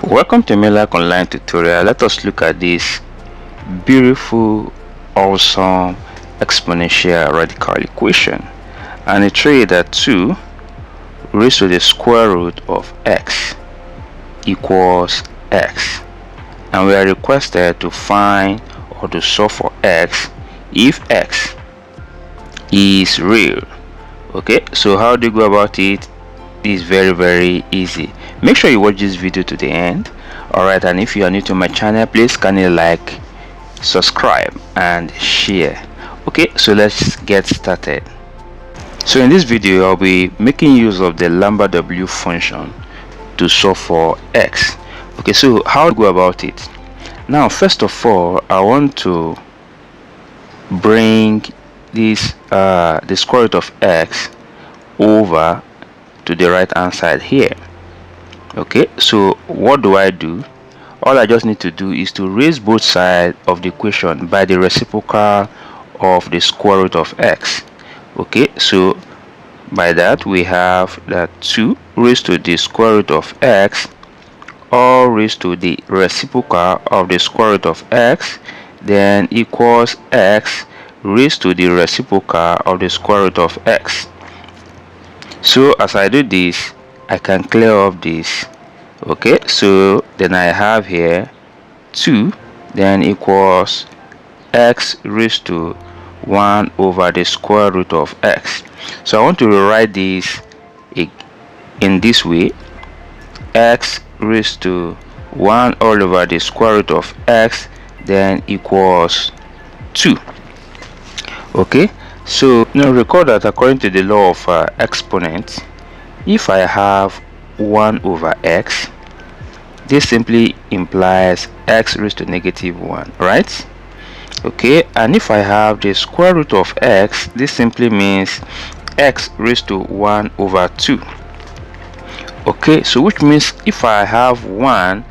Welcome to Melac Online Tutorial. Let us look at this beautiful, awesome exponential radical equation, and it shows that 2 raised to the square root of x equals x, and we are requested to find or to solve for x if x is real. Okay, so how do you go about it? Is very easy. Make sure you watch this video to the end. Alright, and if you are new to my channel, please kindly like, subscribe and share. Okay, so let's get started. So in this video I'll be making use of the lambda w function to solve for x. Okay, so how to go about it? Now first of all, I want to bring this the square root of x over to the right hand side here. Okay, so what do? All I just need to do is to raise both sides of the equation by the reciprocal of the square root of x. Okay, so by that we have that 2 raised to the square root of x, all raised to the reciprocal of the square root of x, then equals x raised to the reciprocal of the square root of x. So as I do this, I can clear off this. Okay, so then I have here 2 then equals x raised to 1 over the square root of x. So I want to rewrite this in this way: x raised to 1 all over the square root of x then equals 2. Okay, so now recall that according to the law of exponents, if I have 1 over x, this simply implies x raised to -1, right? Okay, and if I have the square root of x, this simply means x raised to 1 over 2. Okay, so which means if I have 1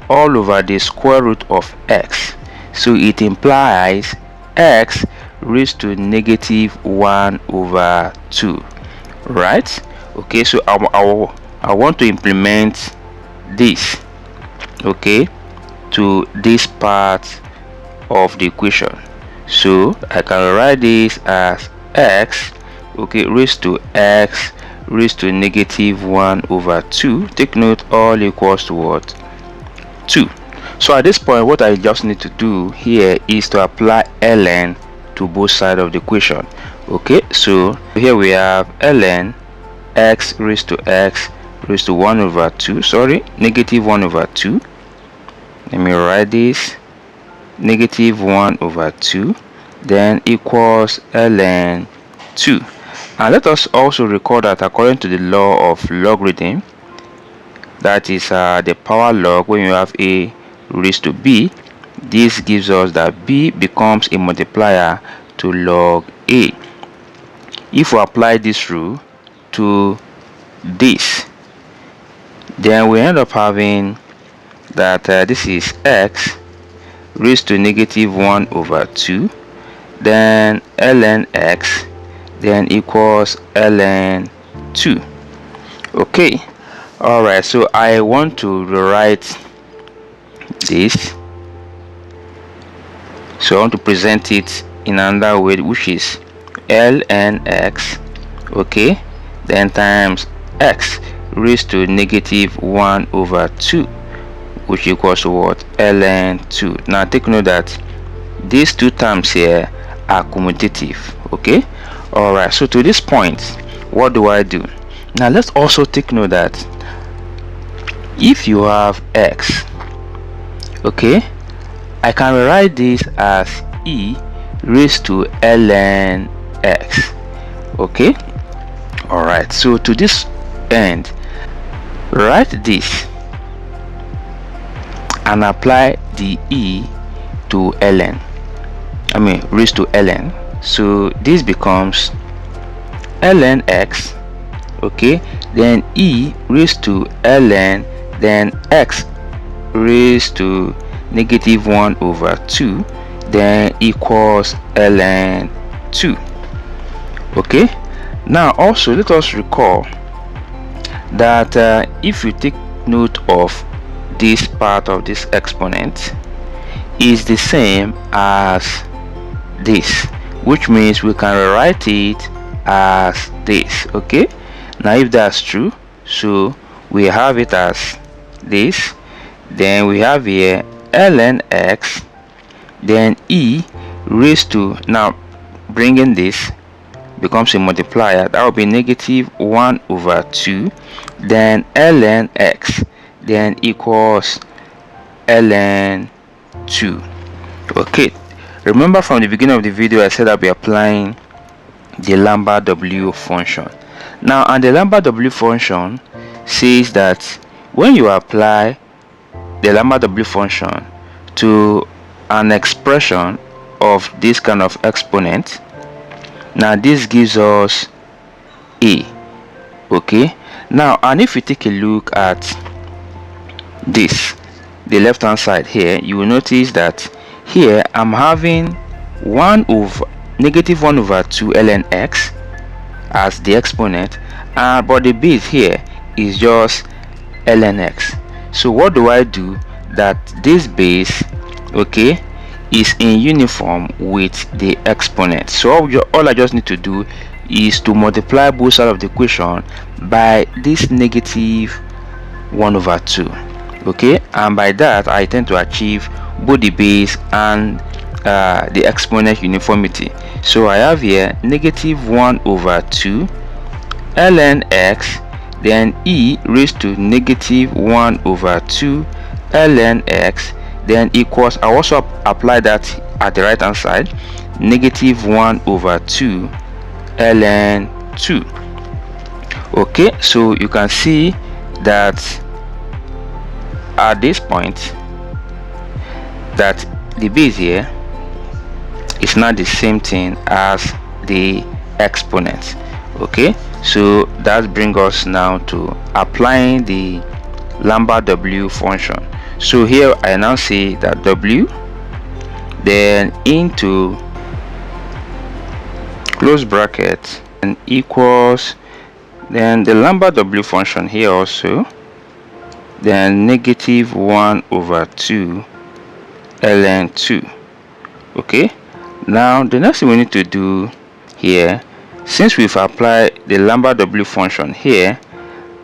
all over the square root of x, so it implies x raised to -1 over 2, right? Okay, so I want to implement this, okay, to this part of the equation. So I can write this as x, okay, raised to x raised to -1 over 2. Take note, all equals to what? 2. So at this point, what I just need to do here is to apply ln to both sides of the equation. Okay, so here we have ln x raised to 1 over 2, sorry, -1 over 2. Let me write this: -1 over 2 then equals ln 2. And let us also recall that according to the law of logarithm, that is the power log, when you have a raised to b, this gives us that b becomes a multiplier to log a. If we apply this rule to this, then we end up having that this is x raised to -1 over 2 then ln x then equals ln 2. Okay, all right, so I want to rewrite this, so I want to present it in another way, which is ln x, okay, then times x raised to -1 over 2, which equals to what? ln 2. Now take note that these two terms here are commutative. Okay, all right, so to this point, what do? Now let's also take note that if you have x, okay, I can rewrite this as e raised to ln x. Okay, all right, so to this end, write this and apply the e to ln, raised to ln. So this becomes ln x, okay, then e raised to ln, then x raised to -1 over 2, then equals ln 2. Okay, now also let us recall that if you take note of this part of this exponent is the same as this, which means we can rewrite it as this. Okay, now if that's true, so we have it as this, then we have here ln x, then e raised to, now bringing this becomes a multiplier, that will be -1/2, then ln x, then equals ln 2. Okay, remember from the beginning of the video I said I'll be applying the lambda w function. Now, and the lambda w function says that when you apply the lambda w function to an expression of this kind of exponent, now this gives us a. Okay, now, and if you take a look at this, the left hand side here, you will notice that here I'm having -1/2 ln x as the exponent, but the base here is just ln x. So what do I do? That this base, okay, is in uniform with the exponent. So all I just need to do is to multiply both sides of the equation by this -1/2. Okay, and by that I tend to achieve both the base and the exponent uniformity. So I have here -1/2 ln x, then e raised to -1/2 ln x, then equals, I also apply that at the right hand side, -1/2 ln 2. Okay, so you can see that at this point that the base here is not the same thing as the exponent. Okay, so that brings us now to applying the lambda w function. So here I now say that w, then into close bracket, and equals, then the lambda w function here also, then -1/2 ln 2. Okay, now the next thing we need to do here, since we've applied the lambda w function here,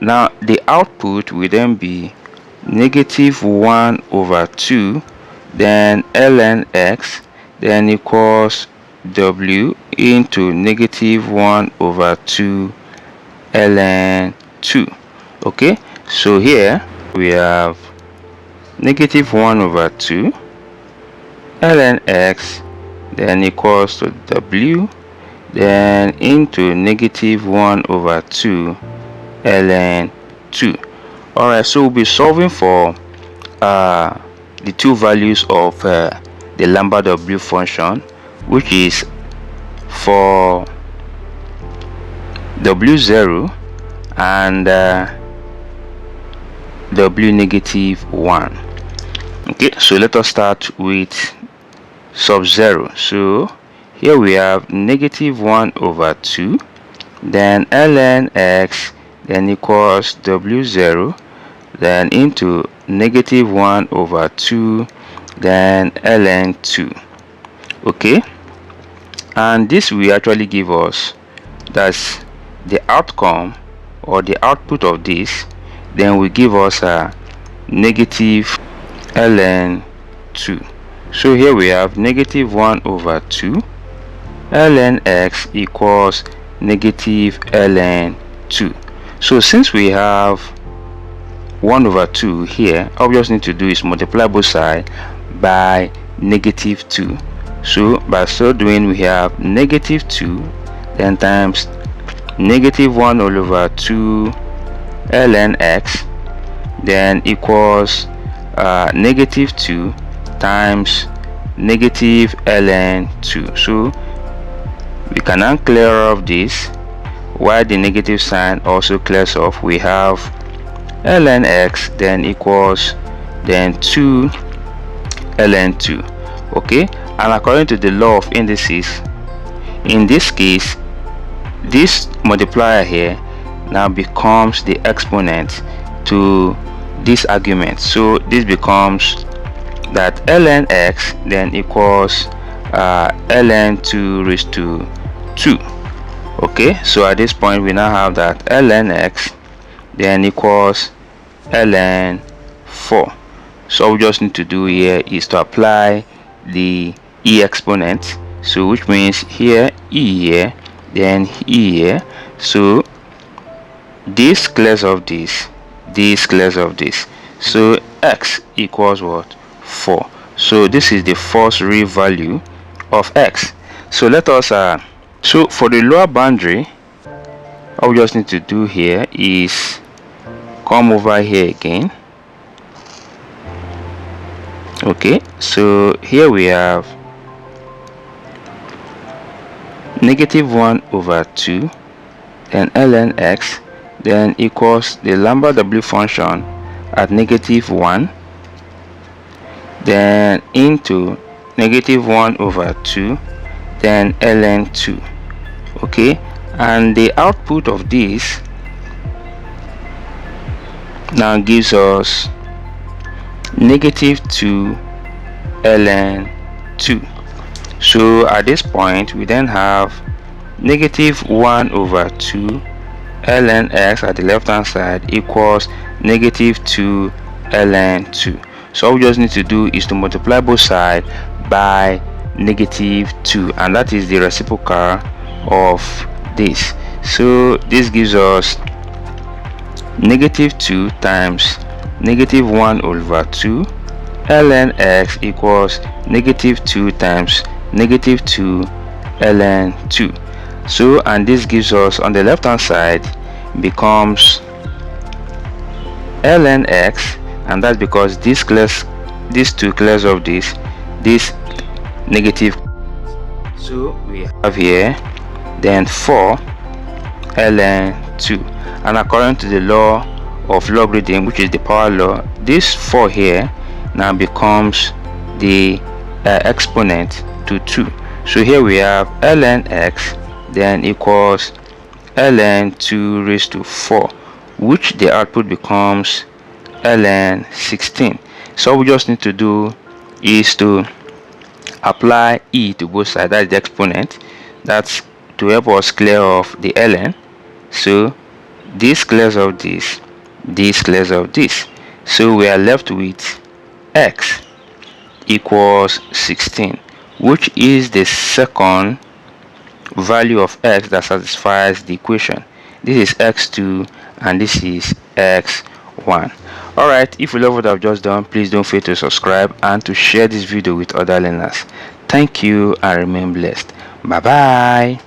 now the output will then be -1/2 then ln x, then equals w into -1/2 ln 2. Okay, so here we have -1/2 ln x, then equals to w, then into -1/2 ln 2. All right, so we'll be solving for the two values of the lambda w function, which is for w0 and w-1. Okay, so let us start with sub 0. So here we have -1/2, then ln x, then equals w0, then into -1/2, then ln 2. Okay, and this will actually give us, that's the outcome or the output of this, then will give us a negative ln 2. So here we have -1/2 ln x equals negative ln 2. So since we have 1/2 here, all we just need to do is multiply both sides by -2. So by so doing, we have -2 then times -1/2 ln x, then equals -2 times negative ln 2. So we can now clear off this, while the negative sign also clears off. We have ln x, then equals then 2 ln 2. Okay, and according to the law of indices, in this case this multiplier here now becomes the exponent to this argument. So this becomes that ln x then equals ln 2 raised to 2. Okay, so at this point we now have that ln x then equals ln 4. So all we just need to do here is to apply the e exponent, so which means here e here, then e here. So this clears of this, this clears of this, so x equals what? 4. So this is the first real value of x. So let us so for the lower boundary, all we just need to do here is come over here again. Okay, so here we have -1/2 then ln x then equals the lambda w function at -1 then into -1/2 then ln 2. Okay, and the output of this now gives us -2 ln 2. So at this point we then have -1/2 ln x at the left hand side equals -2 ln 2. So all we just need to do is to multiply both sides by -2, and that is the reciprocal of this. So this gives us -2 times -1/2 ln x equals -2 times -2 ln 2. So and this gives us on the left hand side becomes ln x, and that's because this clears, these two clears of this negative. So we have here then 4 ln 2, and according to the law of logarithm, which is the power law, this 4 here now becomes the exponent to 2. So here we have ln x then equals ln 2 raised to 4, which the output becomes ln 16. So all we just need to do is to apply e to both sides, that's the exponent, that's to help us clear off the ln. So this clears of this, this clears of this, so we are left with x equals 16, which is the second value of x that satisfies the equation. This is x2 and this is x1. Alright, if you love what I've just done, please don't fail to subscribe and to share this video with other learners. Thank you and remain blessed. Bye bye.